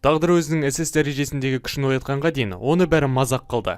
Тағдыр өзінің SS дәрежесіндегі күшін оятқанға дейін оны бәрі мазақ қылды.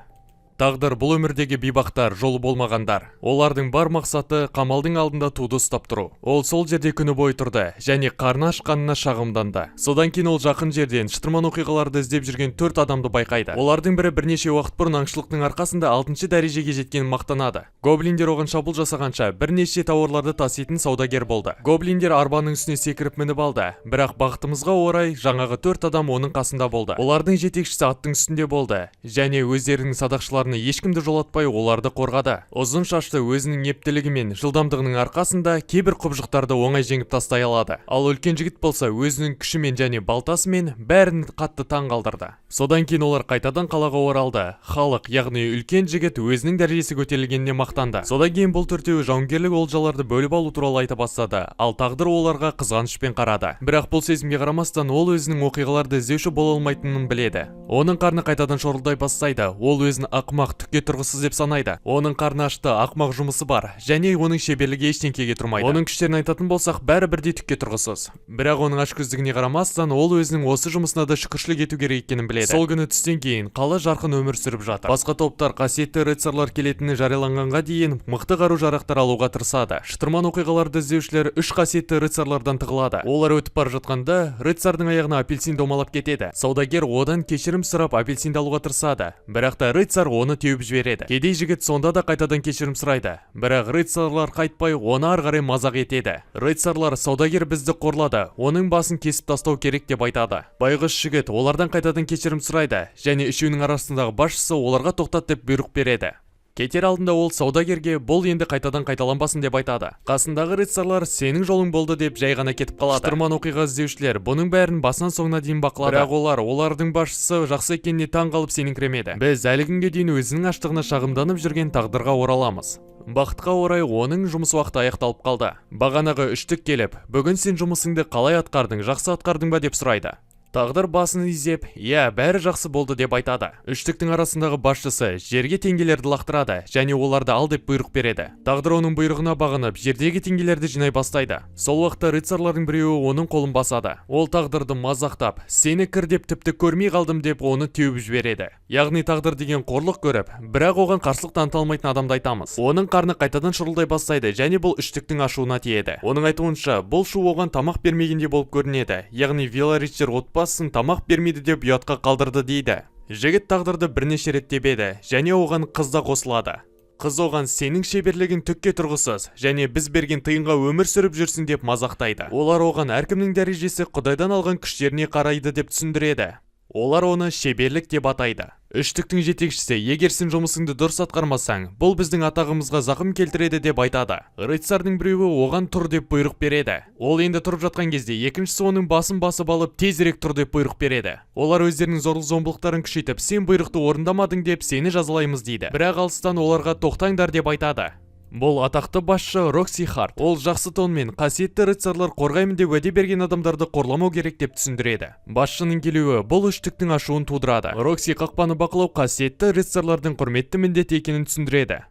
Тағдыр бұл өмірдегі бейбақтар, жолы болмағандар. Олардың бар мақсаты қамалдың алдында туды ұстап тұру. Ол сол жерде күні бойы тұрды және қарны ашқанына шағымданды. Содан кейін ол жақын жерден шытырман оқиғаларды іздеп жүрген 4 адамды байқайды. Олардың бірі бірнеше уақыт бұрын аңшылықтың арқасында 6 дәрежеге жеткенін мақтанады. Гоблиндер оған шабуыл жасағанша бірнеше тауарларды таситын саудагер болды. Гоблиндер арбаның үстіне секіріп мініп алды, бірақ бақытымызға орай жаңағы 4 адам оның қасында болды. Олардың жетекшісі аттың үстінде болды және өздерінің садақшыларына ешкімді жолатпай оларды қорғады. Ұзын шашты өзінің ептілігі мен жылдамдығының арқасында кейбір құбыжықтарды оңай жеңіп тастай алады. Ал үлкен жігіт болса өзінің күшімен және балтасымен бәрін қатты таң қалдырды. Содан кейін олар қайтадан қалаға оралды. Халық, яғни үлкен жігіт өзінің дәрежесі көтерілгеніне мақтанды. Содан кейін бұл төртеуі жауынгерлік олжаларды бөліп алу туралы айта бастады. Ал тағдыр оларға қызғанышпен қарады. Бірақ бұл сезімге қарамастан ол өзінің оқиғаларды іздеуші бола алмайтынын біледі. Оның қарны қайтадан шорылдай бастайды. Ол өзін ақымақ, түкке тұрғысыз деп санайды. Оның қарны ашты, ақымақ жұмысы бар және оның шеберлігі ештеңкеге тұрмайды. Оның күштерін айтатын болсақ, бәрі бірдей түкке тұрғысыз. Бірақ оның ашкөздігіне қарамастан ол өзінің осы жұмысына да шүкіршілік ету керек екенін біледі. Сол күні түстен кейін қала жарқын өмір сүріп жатыр. Басқа топтар қасиетті рыцарлар келетіні жарияланғанға дейін мықты қару-жарақтар алуға тырысады. Шытырман оқиғаларды іздеушілер 3 қасиетті рыцарлардан тығылады. Олар өтіп бара жатқанда рыцардың аяғына апельсин домалап кетеді. Саудагер одан кешірім сұрап апельсинді алуға тырысады. Бірақ та рыцар оны теуіп жібереді. Кедей жігіт сонда да қайтадан кешірім сұрайды. Бірақ рыцарлар қайтпай оны ары қарай мазақ етеді. Рыцарлар саудагер бізді қорлады, оның басын кесіп тастау керек деп айтады. Байғұс жігіт олардан қайтадан кешірім сұрайды және үшеуінің арасындағы басшысы оларға тоқтат деп бұйрық береді. Кетер алдында ол саудагерге бұл енді қайтадан қайталанбасын деп айтады. Қасындағы рыцарлар сенің жолың болды деп жай ғана кетіп қалады. Шытырман оқиға іздеушілер бұның бәрін басынан соңына дейін бақылады. Бірақ олардың басшысы жақсы екеніне таң қалып сеніңкіремеді. Біз әлі күнге дейін өзінің аштығына шағымданып жүрген тағдырға ораламыз. Бақытқа орай оның жұмыс уақыты аяқталып қалды. Бағанағы үштік келіп, бүгін сен жұмысыңды қалай атқардың, жақсы атқардың ба деп сұрайды. Тағдыр басын изеп, «Я, бәрі жақсы болды» деп айтады. Үштіктің арасындағы басшысы жерге теңгелерді лақтырады және оларды ал деп бұйрық береді. Тағдыр оның бұйрығына бағынып, жердегі теңгелерді жинай бастайды. Сол уақытта рыцарлардың біреуі оның қолын басады. Ол тағдырды мазақтап, «Сені кір деп тіпті көрмей қалдым» деп оны теуіп жібереді. Яғни тағдыр деген қорлық көріп, бірақ оған қарсылық таныта алмайтын адамды айтамыз. Оның қарны қайтадан шұрылдай бастайды және бұл үштіктің ашуына тиеді. Оның айтуынша, бұл шу оған тамақ бермегенде болып көрінеді. Яғни Велоричтер отбасын тамақ бермейді деп ұятқа қалдырды дейді. Жігіт тағдырды бірнеше рет тебеді және оған қыз да қосылады. Қыз оған «Сенің шеберлігің түкке тұрғысыз және біз берген тиынға өмір сүріп жүрсің» деп мазақтайды. Олар оған әркімнің дәрежесі Құдайдан алған күштеріне қарайды деп түсіндіреді. Олар оны шеберлік деп атайды. Үштіктің жетекшісі, егер сен жұмысыңды дұрыс атқармасаң, бұл біздің атағымызға зақым келтіреді деп айтады. Рыцардың біреуі оған тұр деп бұйрық береді. Ол енді тұрып жатқан кезде екіншісі оның басын басып алып тезірек тұр деп бұйрық береді. Олар өздерінің зорлық-зомбылықтарын күшейтіп, сен бұйрықты орындамадың деп сені жазалаймыз дейді. Бірақ алыстан оларға тоқтаңдар деп айтады. Бұл атақты басшы Рокси Харт. Ол жақсы тонмен қасиетті рыцарлар қорғаймын деп уәде берген адамдарды қорламау керек деп түсіндіреді. Басшының келуі бұл үштіктің ашуын тудырады. Рокси қақпаны бақылау қасиетті рыцарлардың құрметті міндеті екенін түсіндіреді.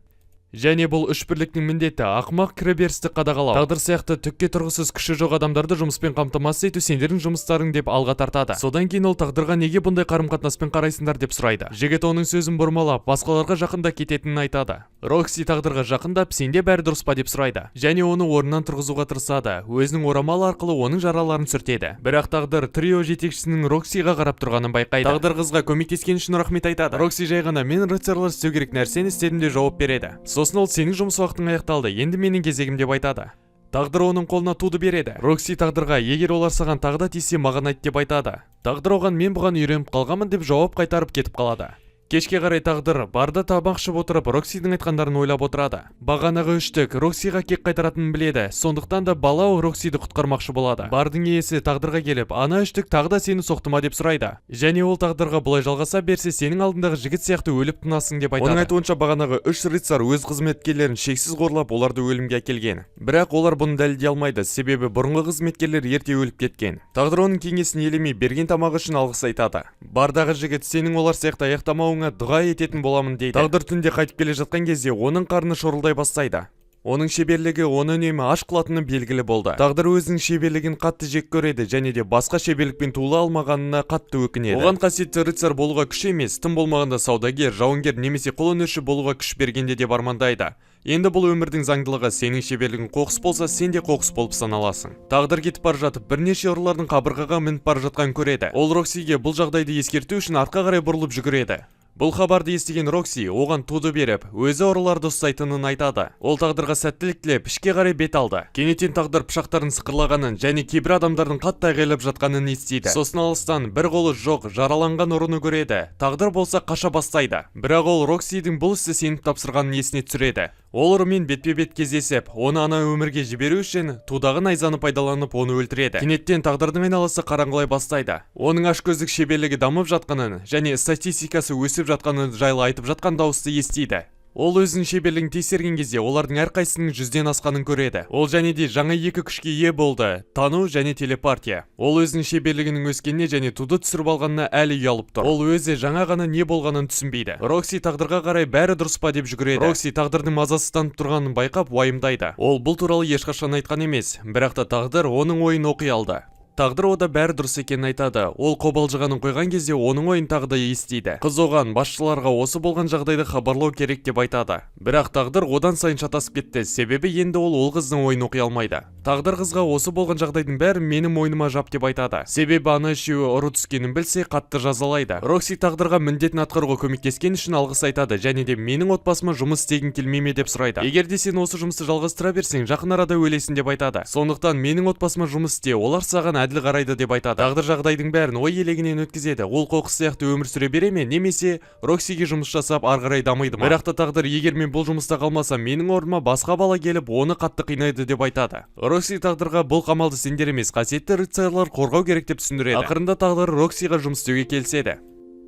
Және бұл үш бірліктің міндеті ақымақ кіреберісті қадағалау. Тағдыр сияқты түкке тұрғысыз күші жоқ адамдарды жұмыспен қамтамасыз ету сендердің жұмыстарың деп алға тартады. Содан кейін ол тағдырға неге бұндай қарым-қатынаспен қарайсыңдар деп сұрайды. Жігіт оның сөзін бұрмалап, басқаларға жақында кететінін айтады. Рокси тағдырға жақындап, сенде бәрі дұрыс па деп сұрайды. Және оны орнынан тұрғызуға тырысады. Өзінің орамалы арқылы оның жараларын сүртеді. Бірақ тағдыр трио жетекшісінің Роксиға қарап тұрғанын байқайды. Тағдыр қызға көмектескені үшін рахмет айтады. Рокси жай ғана мен рыцарлар істеу керек нәрсені істедім деп жауап береді. Сосын ол сенің жұмыс уақытың аяқталды, енді менің кезегім деп айтады. Тағдыр оның қолына туды береді. Рокси тағдырға, егер олар саған тағы да тисе маған айт деп айтады. Тағдыр оған мен бұған үйреніп қалғанмын деп жауап қайтарып кетіп қалады. Кешке қарай тағдыр барда тамақ ішіп отырып Роксидің айтқандарын ойлап отырады. Бағанағы үштік Роксиға кек қайтаратынын біледі, сондықтан да балау Роксиді құтқармақшы болады. Бардың иесі тағдырға келіп, ана үштік тағы да сені соқты ма деп сұрайды. Және ол тағдырға бұлай жалғаса берсе, сенің алдындағы жігіт сияқты өліп тынасың деп айтады. Оның айтуынша бағанағы үш рыцар өз қызметкерлерін шексіз қорлап, оларды өлімге әкелген. Бірақ олар бұны дәлелдей алмайды, себебі бұрынғы қызметкерлер ерте өліп кеткен. Тағдыр оның кеңесін елемей берген тамағы үшін алғыс айтады. Бардағы жігіт сенің олар сияқты аяқтамауың дұға ететін боламын дейді. Тағдыр түнде қайтып келе жатқан кезде оның қарны шорылдай бастайды. Оның шеберлігі оны үнемі аш қылатыны белгілі болды. Тағдыр өзінің шеберлігін қатты жек көреді және де басқа шеберлікпен туыла алмағанына қатты өкінеді. Оған қасиетті рыцарь болуға күш емес, тым болмағанда саудагер, жауынгер немесе қолөнерші болуға күш бергенде деп армандайды. Енді бұл өмірдің заңдылығы, сенің шеберлігің қоқыс болса, сен де қоқыс болып саналасың. Тағдыр кетіп бара жатып, бірнеше ұрылардың қабырғаға мініп бара жатқан көреді. Ол Роксиге бұл жағдайды ескерту үшін артқа қарай бұрылып жүгіреді. Бұл хабарды естіген Рокси оған туды беріп, өзі ұрыларды ұстайтынын айтады. Ол тағдырға сәттілік тілеп, ішке қарай бет алды. Кенеттен тағдыр пышақтарын сықырлағанын және кейбір адамдардың қатты айғайлап жатқанын естиді. Сосын алыстан бір қолы жоқ, жараланған ұрыны көреді. Тағдыр болса қаша бастайды. Бірақ ол Роксидің бұл істі сеніп тапсырғанын есіне түсіреді. Ол ұрымен бетпе-бет кездесіп, оны ана өмірге жіберу үшін тудағы найзаны пайдаланып оны өлтіреді. Кенеттен тағдырдың айналасы қараңғылай бастайды. Оның ашкөздік шеберлігі дамып жатқанын және статистикасы өсіп жатқаны жайлы айтып жатқан дауысты естиді. Ол өзінің шеберлігін тексерген кезде олардың әрқайсының 100-ден асқанын көреді. Ол және де жаңа екі күшке ие болды: тану және телепатия. Ол өзінің шеберлігінің өскеніне және туды түсіріп алғанына әлі ұялып тұр. Ол өзі жаңа ғана не болғанын түсінбейді. Рокси тағдырға қарай бәрі дұрыс па деп жүгіреді. Рокси тағдырдың мазасызданып тұрғанын байқап уайымдайды. Ол бұл туралы ешқашан айтқан емес, бірақ та тағдыр оның ойын оқи алды. Тағдыр ода бәрі дұрыс екенін айтады. Ол қобалжығанын қойған кезде оның ойын тағы да естиді. Қыз оған басшыларға осы болған жағдайды хабарлау керек деп айтады. Бірақ тағдыр одан сайын шатасып кетті, себебі енді ол қыздың ойын оқи алмайды. Тағдыр қызға осы болған жағдайдың бәрі менің мойныма жап деп айтады. Себебі ана үшеуі ұры түскенін білсе қатты жазалайды. Рокси тағдырға міндетін атқаруға көмектескен үшін алғыс айтады және де менің отбасыма жұмыс істегің келмей ме деп сұрайды. Егер де сен осы жұмысты жалғастыра берсең, жақын арада өлесің деп айтады. Сондықтан менің отбасыма жұмыс істе, олар саған әділ қарайды деп айтады. Тағдыр жағдайдың бәрін ой елегінен өткізеді. Ол қоқыс сияқты өмір сүре бере ме, немесе Роксиге жұмыс жасап ары қарай дамиды ма? Бірақ та тағдыр, егер мен бұл жұмыста қалмасам, менің орныма басқа бала келіп, оны қатты қинайды деп айтады. Рокси тағдырға бұл қамалды сендер емес, қасиетті рыцарьлар қорғау керек деп түсіндіреді. Ақырында тағдыр Роксиға жұмыс істеуге келіседі.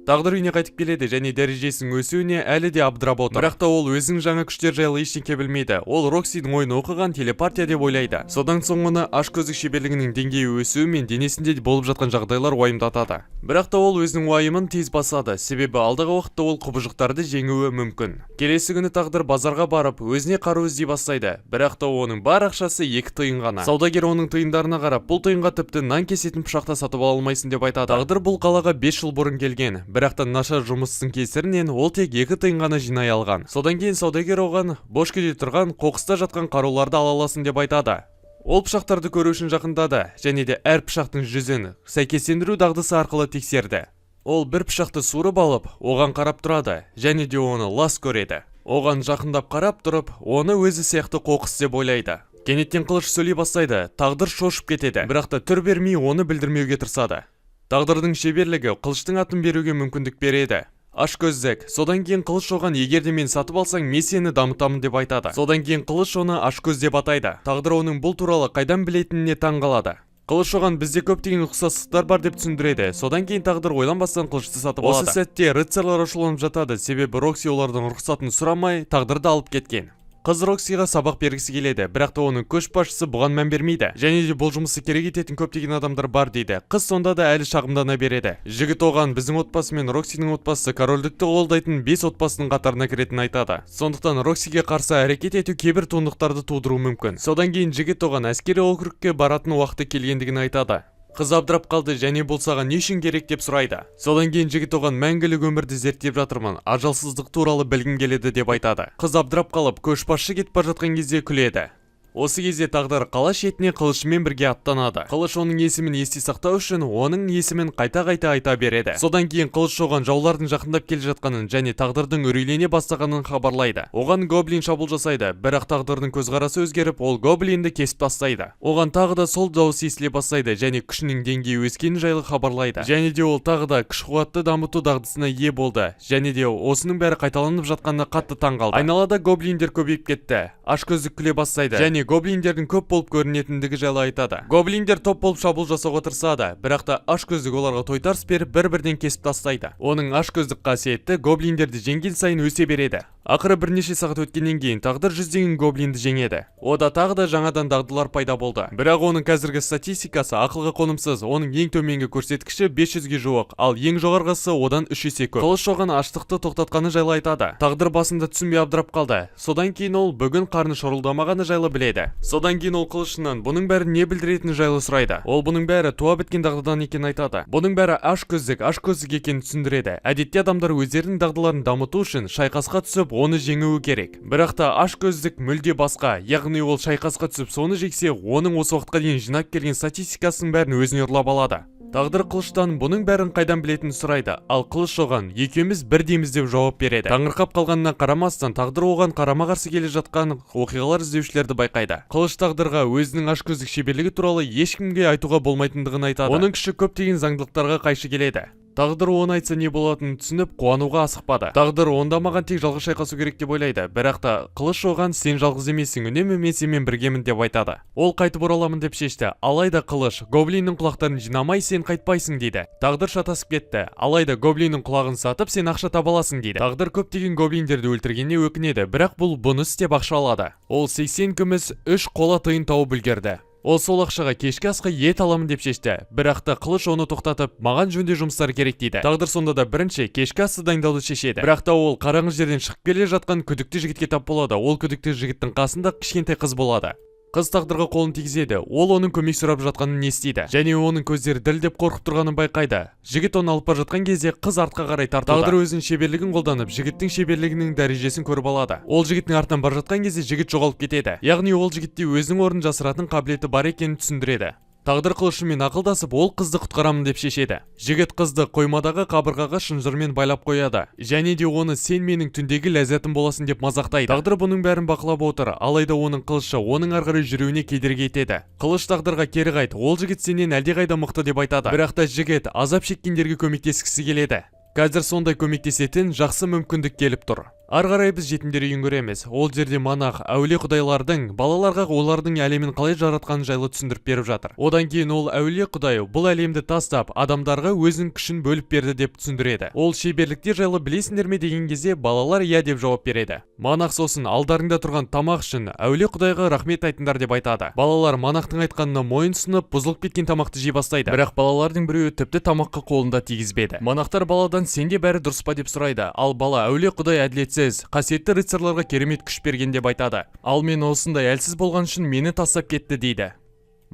Тағдыр үйіне қайтып келеді және дәрежесінің өсуіне әлі де абдырап отыр. Бірақ та ол өзінің жаңа күштер жайлы ештеңе білмейді. Ол Роксидің ойын оқыған телепатия деп ойлайды. Содан соң оны ашкөздік шеберлігінің деңгейі өсуі мен денесінде болып жатқан жағдайлар уайымдатады. Бірақ та ол өзінің уайымын тез басады, себебі алдағы уақытта ол құбыжықтарды жеңуі мүмкін. Келесі күні тағдыр базарға барып, өзіне қару іздей бастайды. Бірақ та оның бар ақшасы 2 тиын ғана. Саудагер оның тиындарына қарап, бұл тиынға тіпті нан кесетін пышақта сатып ала алмайсың деп айтады. Тағдыр бұл қалаға 5 жыл бұрын келген. Бірақ та нашар жұмыстың кесірінен ол тек 2 тиын ғана жинай алған. Содан кейін саудагер оған бош күйде тұрған қоқыста жатқан қаруларды ала аласың деп айтады. Ол пышақтарды көру үшін жақындады және де әр пышақтың жүзін сәйкестендіру дағдысы арқылы тексерді. Ол бір пышақты суырып алып, оған қарап тұрады және де оны лас көреді. Оған жақындап қарап тұрып, оны өзі сияқты қоқыс деп ойлайды. Кенеттен қылыш сөйлей бастайды. Тағдыр шошып кетеді, бірақ та түр бермей оны білдірмеуге тырысады. Тағдырдың шеберлігі қылыштың атын беруге мүмкіндік береді. Ашкөздік. Содан кейін қылыш оған, егер де мен сатып алсаң, мен сені дамытамын деп айтады. Содан кейін қылыш оны ашкөз деп атайды. Тағдыр оның бұл туралы қайдан білетініне таң қалады. Қылыш оған бізде көптеген ұқсастықтар бар деп түсіндіреді. Содан кейін тағдыр ойланбастан қылышты сатып алады. Осы сәтте рыцарьлар ашуланып жатады, себебі Рокси олардың рұқсатын сұрамай тағдырды алып кеткен. Қыз Роксиға сабақ бергісі келеді, бірақ та оның көшбасшысы бұған мән бермейді. Және де бұл жұмысты керек ететін көптеген адамдар бар дейді. Қыз сонда да әлі шағымдана береді. Жігіт оған біздің отбасы мен Роксидің отбасы корольдікті қолдайтын 5 отбасының қатарына кіретінін айтады. Сондықтан Роксиге қарсы әрекет ету кейбір туындықтарды тудыруы мүмкін. Содан кейін жігіт оған әскери округке баратын уақыты келгендігін айтады. Қыз абдырап қалды және бұл саған не үшін керек деп сұрайды. Содан кейін жігіт оған мәңгілік өмірді зерттеп жатырмын, ажалсыздық туралы білгім келеді деп айтады. Қыз абдырап қалып, көшбасшы кетіп бара жатқан кезде күледі. Осы кезде тағдыр қала шетіне қылышымен бірге аттанады. Қылыш оның есімін есте сақтау үшін оның есімін қайта-қайта айта береді. Содан кейін қылыш оған жаулардың жақындап келе жатқанын және тағдырдың үрейлене бастағанын хабарлайды. Оған гоблин шабуыл жасайды, бірақ тағдырдың көзқарасы өзгеріп, ол гоблинді кесіп тастайды. Оған тағы да сол дауыс естіле бастайды және күшінің деңгейі өскені жайлы хабарлайды. Және де ол тағы да күш-қуатты дамыту дағдысына ие болды. Және де осының бәрі қайталанып жатқанына қатты таң қалды. Айналада гоблиндер көбейіп кетті. Ашкөздік күле бастайды және гоблиндердің көп болып көрінетіндігі жайлы айтады. Гоблиндер топ болып шабуыл жасауға тырысады, бірақ та ашкөздік оларға тойтарыс беріп бір-бірден кесіп тастайды. Оның ашкөздік қасиеті гоблиндерді жеңген сайын өсе береді. Ақыры бірнеше сағат өткеннен кейін тағдыр жүздеген гоблинді жеңеді. Ода тағы да жаңадан дағдылар пайда болды. Бірақ оның қазіргі статистикасы ақылға қонымсыз. Оның ең төменгі көрсеткіші 500-ге жуық, ал ең жоғарғысы одан 3 есе көп. Қылыш оған аштықты тоқтатқаны жайлы айтады. Тағдыр басында түсінбей абдырап қалды. Содан кейін ол бүгін қарны шұрылдамағаны жайлы біледі. Содан кейін ол қылышынан бұның бәрі не білдіретіні жайлы сұрайды. Ол бұның бәрі туа біткен дағдыдан екенін айтады. Бұның бәрі ашкөздік екенін түсіндіреді. Әдетте адамдар өздерінің дағдыларын дамыту үшін шайқасқа түсіп оны жеңуі керек. Бірақ та ашкөздік мүлде басқа, яғни ол шайқасқа түсіп соны жексе, оның осы уақытқа дейін жинап келген статистикасының бәрін өзіне ұрлап алады. Тағдыр қылыштан бұның бәрін қайдан білетінін сұрайды, ал қылыш оған екеуміз бірдейміз деп жауап береді. Таңырқап қалғанына қарамастан, тағдыр оған қарама-қарсы келе жатқан оқиғалар іздеушілерді байқайды. Қылыш тағдырға өзінің ашкөздік шеберлігі туралы ешкімге айтуға болмайтындығын айтады. Оның күші көптеген заңдылықтарға қайшы келеді. Тағдыр оны айтса не болатынын түсініп, қуануға асықпады. Тағдыр онда маған тек жалғыз шайқасу керек деп ойлайды. Бірақ та қылыш оған сен жалғыз емессің, үнемі мен сенімен біргемін деп айтады. Ол қайтып ораламын деп шешті. Алайда қылыш гоблиннің құлақтарын жинамай сен қайтпайсың дейді. Тағдыр шатасып кетті. Алайда гоблиннің құлағын сатып сен ақша таба аласың дейді. Тағдыр көптеген гоблиндерді өлтіргеніне өкінеді, бірақ бұл бұны істеп ақша алады. Ол 80 күміс 3 қола тиын тауып үлгерді. Ол сол ақшаға кешкі асқа ет аламын деп шешті. Бірақ та қылыш оны тоқтатып, маған жөнде жұмыстар керек дейді. Тағдыр сонда да бірінші кешкі асты дайындауды шешеді. Бірақ та ол қараңғы жерден шығып келе жатқан күдікті жігітке тап болады. Ол күдікті жігіттің қасында кішкентай қыз болады. Қыз тағдырға қолын тигізеді. Ол оның көмек сұрап жатқанын естиді. Және оның көздері дірілдеп қорқып тұрғанын байқайды. Жігіт оны алып бара жатқан кезде қыз артқа қарай тартуда. Тағдыр өзінің шеберлігін қолданып, жігіттің шеберлігінің дәрежесін көріп алады. Ол жігіттің артынан бара жатқан кезде жігіт жоғалып кетеді. Яғни ол жігітте өзінің орнын жасыратын қабілеті бар екенін түсіндіреді. Тағдыр қылышымен ақылдасып, ол қызды құтқарамын деп шешеді. Жігіт қызды қоймадағы қабырғаға шынжырмен байлап қояды. Және де оны сен менің түндегі ләззатым боласың деп мазақтайды. Тағдыр бұның бәрін бақылап отыр, алайда оның қылышы оның арқары жүруіне кедергі етеді. Қылыш тағдырға кері қайт, ол жігіт сенен әлдеқайда мықты деп айтады. Бірақ та жігіт азап шеккендерге көмектескісі келеді. Қазір сондай көмектесетін жақсы мүмкіндік келіп тұр. Ары қарай біз жетімдер үйін көреміз. Ол жерде монах әулие құдайлардың балаларға олардың әлемін қалай жаратқанын жайлы түсіндіріп беріп жатыр. Одан кейін ол әулие құдай бұл әлемді тастап, адамдарға өзінің күшін бөліп берді деп түсіндіреді. Ол шеберліктер жайлы білесіңдер ме деген кезде балалар иә деп жауап береді. Монах сосын алдарыңда тұрған тамақ үшін әулие құдайға рахмет айтыңдар деп айтады. Балалар монахтың айтқанына мойынсұнып, бұзылып кеткен тамақты жей бастайды. Бірақ балалардың біреуі тіпті тамаққа қолында тигізбеді. Монахтар баладан сенде бәрі дұрыс па деп сұрайды. Ал бала әулие құдай әділетсіз, қасиетті рыцарларға керемет күш берген деп айтады. Ал мен осындай әлсіз болған үшін мені тастап кетті дейді.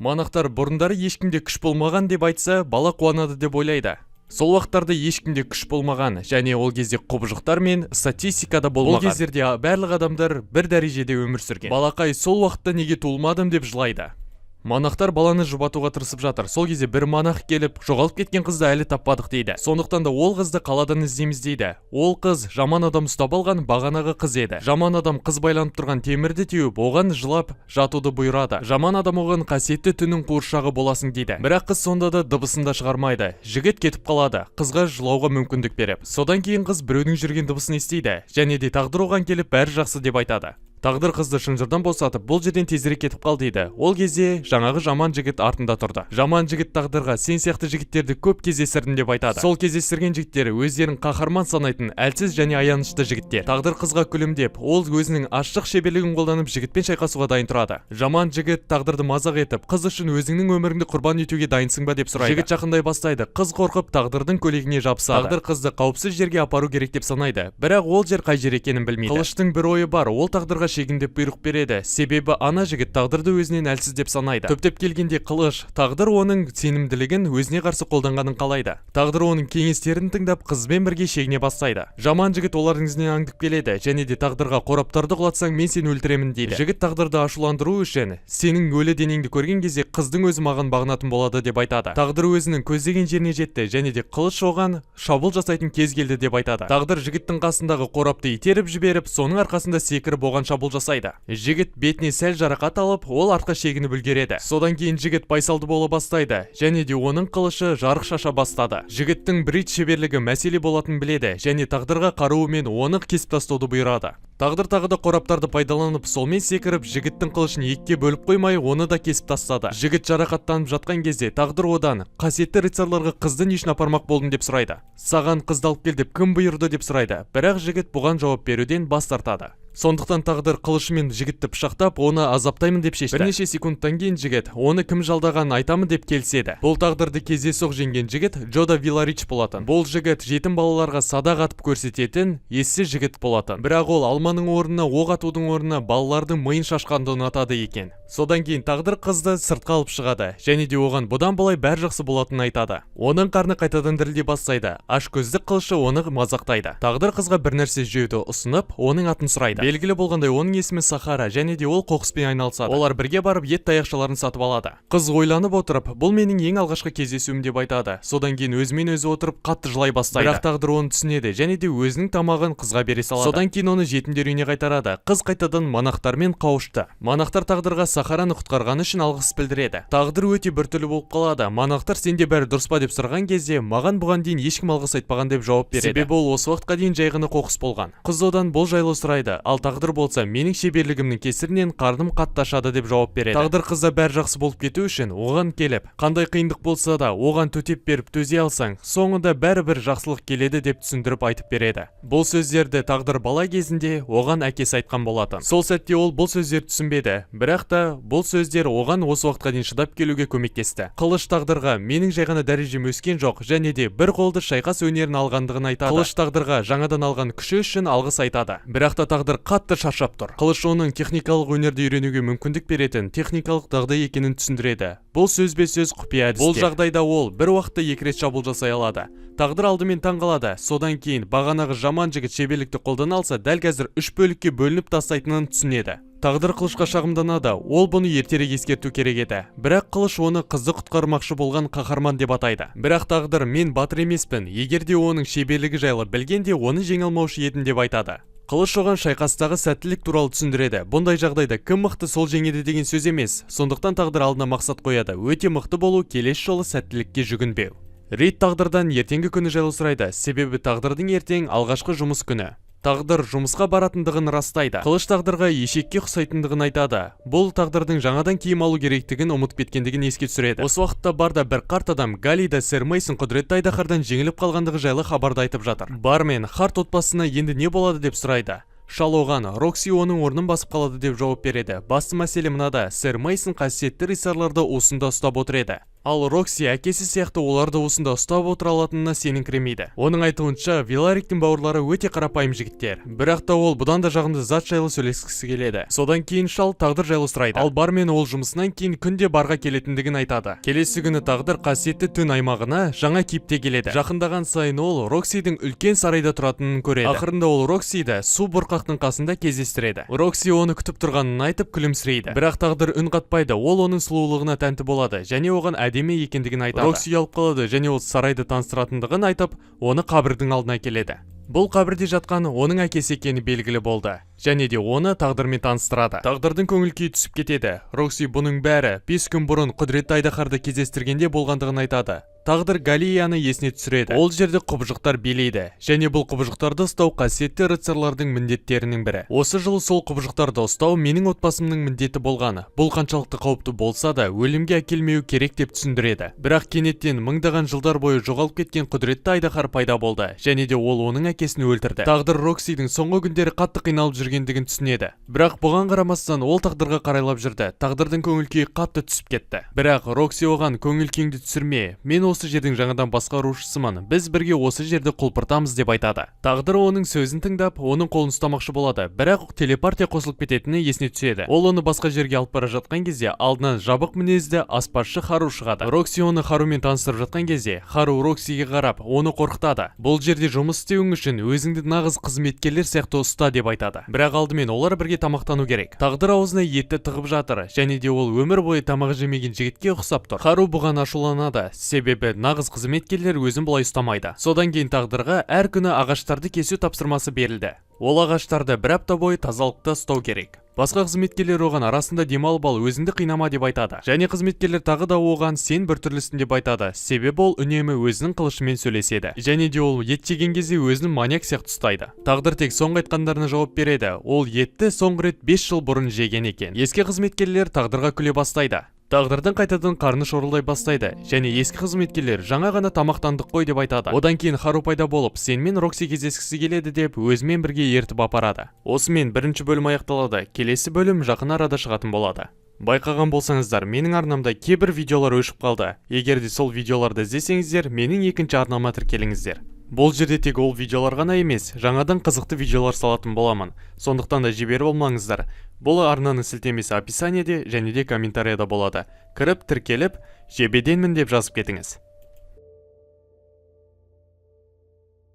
Монахтар бұрындары ешкімде күш болмаған деп айтса, бала қуанады деп ойлайды. Сол уақыттарда ешкімде күш болмаған, және ол кезде құбыжықтар мен статистикада болмаған. Ол кездерде барлық адамдар бір дәрежеде өмір сүрген. Балақай сол уақытта неге туылмадым деп жылайды. Монахтар баланы жұбатуға тырысып жатыр. Сол кезде бір монах келіп, жоғалып кеткен қызды әлі таппадық дейді. Сондықтан да ол қызды қаладан іздейміз дейді. Ол қыз жаман адам ұстап алған бағанағы қыз еді. Жаман адам қыз байланып тұрған темірді теуіп, оған жылап жатуды бұйырады. Жаман адам оған қасиетті түннің қуыршағы боласың дейді. Бірақ қыз сонда да дыбысын да шығармайды. Жігіт кетіп қалады, қызға жылауға мүмкіндік беріп. Содан кейін қыз біреудің жүрген дыбысын естиді, және де тағдыр оған келіп бәрі жақсы деп айтады. Тағдыр қызды шынжырдан босатып, бұл жерден тезірек кетіп қал дейді. Ол кезде жаңағы жаман жігіт артында тұрды. Жаман жігіт тағдырға сен сияқты жігіттерді көп кездестірдім деп айтады. Сол кездестірген жігіттер өздерін қаһарман санайтын әлсіз және аянышты жігіттер. Тағдыр қызға күлімдеп, ол өзінің ашық шеберлігін қолданып жігітпен шайқасуға дайын тұрады. Жаман жігіт тағдырды мазақ етіп, қыз үшін өзіңнің өміріңді құрбан етуге дайынсың ба деп сұрайды. Жігіт жақындай бастайды. Қыз қорқып тағдырдың көйлегіне жабысады. Тағдыр қызды қауіпсіз жерге апару керек деп санайды. Бірақ ол жер қай жер екенін білмейді. Қылыштың бір ойы бар, ол тағдырға шегіндеп бұйрық береді. Себебі ана жігіт тағдырды өзінен әлсіз деп санайды. Түптеп келгенде қылыш тағдыр оның сенімділігін өзіне қарсы қолданғанын қалайды. Тағдыр оның кеңестерін тыңдап қызбен бірге шегіне бастайды. Жаман жігіт олардың ізінен аңдып келеді, және де тағдырға қораптарды құлатсаң мен сені өлтіремін дейді. Жігіт тағдырды ашуландыру үшін сенің өлі денеңді көрген кезде қыздың өзі маған бағынатын болады деп айтады. Тағдыр өзінің көздеген жеріне жетті, және де қылыш оған шабуыл жасайтын кез келді деп айтады. Тағдыр жігіттің қасындағы қорапты итеріп жіберіп, соның арқасында секіріп оған шабуыл шабуыл жасайды. Жігіт бетіне сәл жарақат алып, ол артқа шегініп үлгереді. Содан кейін жігіт байсалды бола бастайды, және де оның қылышы жарық шаша бастады. Жігіттің бридж шеберлігі мәселе болатынын біледі, және тағдырға қаруымен оны кесіп тастауды бұйырады. Тағдыр тағы да қораптарды пайдаланып, солмен секіріп, жігіттің қылышын екіге бөліп қоймай, оны да кесіп тастады. Жігіт жарақаттанып жатқан кезде тағдыр одан: қасиетті рыцарларға қызды не үшін апармақ болдың деп сұрайды. Саған қызды алып кел деп кім бұйырды деп сұрайды. Бірақ жігіт бұған жауап беруден бас тартады. Сондықтан тағдыр қылышымен жігітті пышақтап, оны азаптаймын деп шешті. Бірнеше секундтан кейін жігіт оны кім жалдағанын айтамын деп келіседі. Бұл тағдырды кездейсоқ жеңген жігіт Джода Вилларич болатын. Бұл жігіт жетім балаларға садақ атып көрсететін ессіз жігіт болатын. Бірақ ол алманың орнына оқ атудың орнына балалардың миын шашқанды ұнатады екен. Содан кейін тағдыр қызды сыртқа алып шығады, және де оған бұдан былай бәр жақсы болатынын айтады. Оның қарны қайтадан дірілдей бастайды. Ашкөздік қылышы оны мазақтайды. Тағдыр қызға бір нәрсе жеуді ұсынып, оның атын сұрайды. Белгілі болғандай оның есімі Сахара, және де ол қоқыспен айналысады. Олар бірге барып ет таяқшаларын сатып алады. Қыз ойланып отырып, бұл менің ең алғашқы кездесуім деп айтады. Содан кейін өзімен өзі отырып қатты жылай бастайды. Бірақ тағдыр оны түсінеді, және де өзінің тамағын қызға бере салады. Содан кейін оны жетімдер үйіне қайтарады. Қыз қайтадан монахтармен қауышты. Монахтар тағдырға Сахараны құтқарғаны үшін алғыс білдіреді. Тағдыр өте біртүрлі болып қалады. Монахтар сенде бәрі дұрыс па деп сұраған кезде, маған бұған дейін ешкім алғыс айтпаған деп жауап береді. Себебі ол осы уақытқа дейін жай ғана қоқыс болған. Қыз одан бұл жайлы сұрайды. Ал тағдыр болса, менің шеберлігімнің кесірінен қарным қатты ашады деп жауап береді. Тағдыр қызда бәрі жақсы болып кету үшін оған келіп, қандай қиындық болса да оған төтеп беріп төзе алсаң, соңында бәрібір жақсылық келеді деп түсіндіріп айтып береді. Бұл сөздерді тағдыр бала кезінде оған әкесі айтқан болатын. Сол сәтте ол бұл сөздерді түсінбеді, бірақ та бұл сөздер оған осы уақытқа дейін шыдап келуге көмектесті. Қылыш тағдырға менің жай ғана дәрежем өскен жоқ, және де бір қолды шайқас өнерін алғандығын айтады. Қылыш тағдырға жаңадан алған күші үшін алғыс айтады. Бірақ та тағдыр қатты шаршап тұр. Қылыш оның техникалық өнерді үйренуге мүмкіндік беретін техникалық дағды екенін түсіндіреді. Бұл сөзбе-сөз құпия әдістер. Бұл жағдайда ол бір уақытта екі рет шабуыл жасай алады. Тағдыр алдымен таңғалады. Содан кейін бағанағы жаман жігіт шеберлікті қолдана алса, дәл қазір 3 бөлікке бөлініп тастайтынын түсінеді. Тағдыр қылышқа шағымданады, ол бұны ертерек ескерту керек еді. Бірақ қылыш оны қызды құтқармақшы болған қаһарман деп атайды. Бірақ тағдыр мен батыр емеспін, егер де оның шеберлігі жайлы білгенде оны жеңе алмаушы едім деп айтады. Қылыш оған шайқастағы сәттілік туралы түсіндіреді. Бұндай жағдайда кім мықты сол жеңеді деген сөз емес. Сондықтан тағдыр алдына мақсат қояды: өте мықты болу, келесі жолы сәттілікке жүгінбеу. Рид тағдырдан ертеңгі күні жайлы сұрайды, себебі тағдырдың ертең алғашқы жұмыс күні. Тағдыр жұмысқа баратындығын растайды. Қылыш тағдырға ешекке ұқсайтындығын айтады. Бұл тағдырдың жаңадан киім алу керектігін ұмытып кеткендігін еске түсіреді. Осы уақытта барда бір қарт адам Галида сэр Мейсон құдіретті айдаһардан жеңіліп қалғандығы жайлы хабарды айтып жатыр. Бармен Харт отбасына енді не болады деп сұрайды. Шал оған Рокси оның орнын басып қалады деп жауап береді. Басты мәселе мынада: сэр Мейсон қасиетті рыцарларды уысында ұстап отыр еді. Ал Рокси әкесі сияқты оларды осында ұстап отыра алатынына сеніңкіремейді. Оның айтуынша, Виллариктің бауырлары өте қарапайым жігіттер. Бірақ та ол бұдан да жағымды зат жайлы сөйлескісі келеді. Содан кейін шал тағдыр жайлы сұрайды. Ал бармен ол жұмысынан кейін күнде барға келетіндігін айтады. Келесі күні тағдыр қасиетті түн аймағына жаңа кейіпте келеді. Жақындаған сайын ол Роксидің үлкен сарайда тұратынын көреді. Ақырында ол Роксиді су бұрқақтың қасында кездестіреді. Рокси оны күтіп тұрғанын айтып күлімсірейді. Бірақ тағдыр үн қатпайды. Ол оның сұлулығына тәнті болады, және оған әдемі екендігін айтады. Рокси ұялып қалады, және ол сарайды таныстыратындығын айтып, оны қабірдің алдына келеді. Бұл қабірде жатқан оның әкесі екені белгілі болды, және де оны тағдырмен таныстырады. Тағдырдың көңіл күйі түсіп кетеді. Рокси бұның бәрі 5 күн бұрын құдіретті айдаһарды кездестіргенде болғандығын айтады. Тағдыр Галияны есіне түсіреді. Ол жерде құбыжықтар билейді, және бұл құбыжықтарды ұстау қасиетті рыцарлардың міндеттерінің бірі. Осы жылы сол құбыжықтарды ұстау менің отбасымның міндеті болғаны. Бұл қаншалықты қауіпті болса да өлімге әкелмеу керек деп түсіндіреді. Бірақ кенеттен мыңдаған жылдар бойы жоғалып кеткен құдіретті айдаһар пайда болды, және де ол оның әкесін өлтірді. Тағдыр Роксидің соңғы күндері қатты қиналып жүргендігін түсінеді. Бірақ бұған қарамастан ол тағдырға қарайлап жүрді. Тағдырдың көңіл күйі қатты түсіп кетті. Бірақ Рокси оған: көңіл күйіңді түсірме, мен осы жердің жаңадан басқарушысымын, біз бірге осы жерді құлпыртамыз деп айтады. Тағдыр оның сөзін тыңдап, оның қолын ұстамақшы болады, бірақ телепатия қосылып кететіні есіне түседі. Ол оны басқа жерге алып бара жатқан кезде алдынан жабық мінезді аспазшы Хару шығады. Рокси оны Харумен таныстырып жатқан кезде, Хару Роксиге қарап, оны қорқытады. Бұл жерде жұмыс істеуің үшін өзіңді нағыз қызметкерлер сияқты ұста деп айтады. Бірақ алдымен олар бірге тамақтану керек. Тағдыр аузына етті тығып жатыр, және де ол өмір бойы тамақ жемеген жігітке ұқсап тұр. Хару бұған ашуланады, себебі себебі нағыз қызметкерлер өзін бұлай ұстамайды. Содан кейін тағдырға әр күні ағаштарды кесу тапсырмасы берілді. Ол ағаштарды бір апта бойы тазалықта ұстау керек. Басқа қызметкерлер оған арасында демалып ал, өзіңді қинама деп айтады. Және қызметкерлер тағы да оған сен біртүрлісің деп айтады. Себебі ол үнемі өзінің қылышымен сөйлеседі. Және де ол ет жеген кезде өзін маньяк сияқты ұстайды. Тағдыр тек соңғы айтқандарына жауап береді. Ол етті соңғы рет 5 жыл бұрын жеген екен. Ескі қызметкерлер тағдырға күле бастайды. Тағдырдың қайтадан қарны шорылдай бастайды, және ескі қызметкерлер жаңа ғана тамақтандық қой деп айтады. Одан кейін Хару пайда болып, сенімен Рокси кездескісі келеді деп өзімен бірге ертіп апарады. Осымен бірінші бөлім аяқталады. Келесі бөлім жақын арада шығатын болады. Байқаған болсаңыздар, менің арнамда кейбір видеолар өшіп қалды. Егер де сол видеоларды іздесеңіздер, менің екінші арнама тіркеліңіздер. Бұл жерде тек ол видеолар ғана емес, жаңадан қызықты видеолар салатын боламын. Сондықтан да жіберіп болмаңыздар. Бұл арнаның сілтемесі описаниеде және де комментарияда болады. Кіріп, тіркеліп, жебеденмін деп жазып кетіңіз.